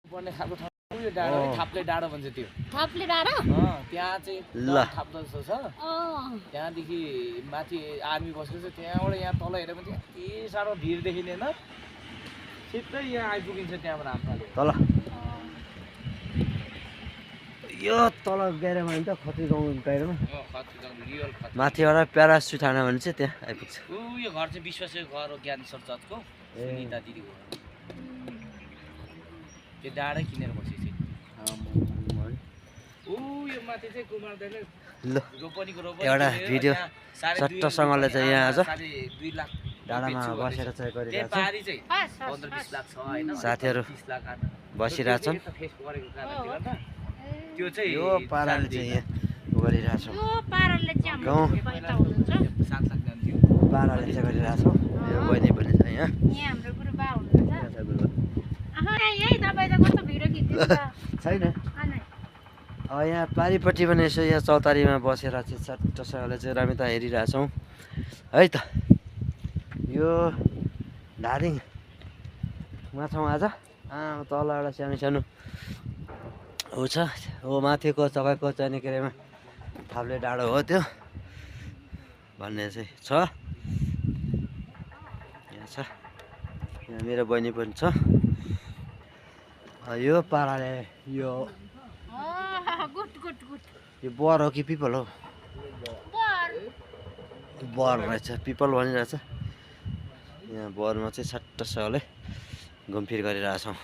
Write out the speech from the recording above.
पर्ने खालको ठाउँ यो डाँडो है थाप्ले डाँडो भन्छ त्यो थाप्ले डाँडो त्यहाँ चाहिँ ल थाप्दो जस्तो छ त्यहाँदेखि माथि आर्मी बसेको छ त्यहाँबाट यहाँ तल हेऱ्यो भने चाहिँ यति साह्रो भिड देखिने होइन सिधै यहाँ आइपुगिन्छ त्यहाँबाट हाम्रो तल यो तल गाइरोमा नि त खत्री गाउँ गाइरोमा रियल माथिबाट प्यारासुट हान्यो भने चाहिँ त्यहाँ आइपुग्छ यो घर चाहिँ विश्वासको घर हो ज्ञानेश्वर जतको सुनिता दिदीको घर त्यो डाँडै किनेर बसेको यो माथि चाहिँ कुमार दाइले ल रोपनीको एउटा भिडियो सट्टसँगले चाहिँ यहाँ आज 2 लाख डाँडामा बसेर चाहिँ गरिरहेको पारी चाहिँ 15-20 लाख छ हैन साथीहरू 30 लाख बसिरहेछन् फेस गरेको कारणले गर्दा त्यो चाहिँ यो पाराले चाहिँ यहाँ गरिरहेछौँ यो पाराले चाहिँ गाउँ हाम्रो पैता हुनुहुन्छ 7 लाख जान्थ्यो पाराले चाहिँ गरिरहेछौँ यो बहिनी पनि छ यहाँ यहाँ हाम्रो गुरुबा हुनुहुन्छ यही तपाईँ त कस्तो भिडियो खिच्नुहुन्छ छैन अब यहाँ पारिपट्टि पनि यसो यहाँ चौतारीमा बसेर चाहिँ सट्टसँगले चाहिँ रामिता हेरिरहेछौँ है त यो धादिङमा छौँ आज तल एउटा सानो सानो ऊ छ हो माथिको तपाईँको चाहिँ के अरेमा थाप्ले डाँडो हो त्यो भन्ने चाहिँ छ यहाँ छ यहाँ मेरो बहिनी पनि छ यो पाराले यो यो बर हो कि पिपल हो बर रहेछ पिपल भनिरहेछ यहाँ बरमा चाहिँ सट्टसँगले घुमफिर गरिरहेछौँ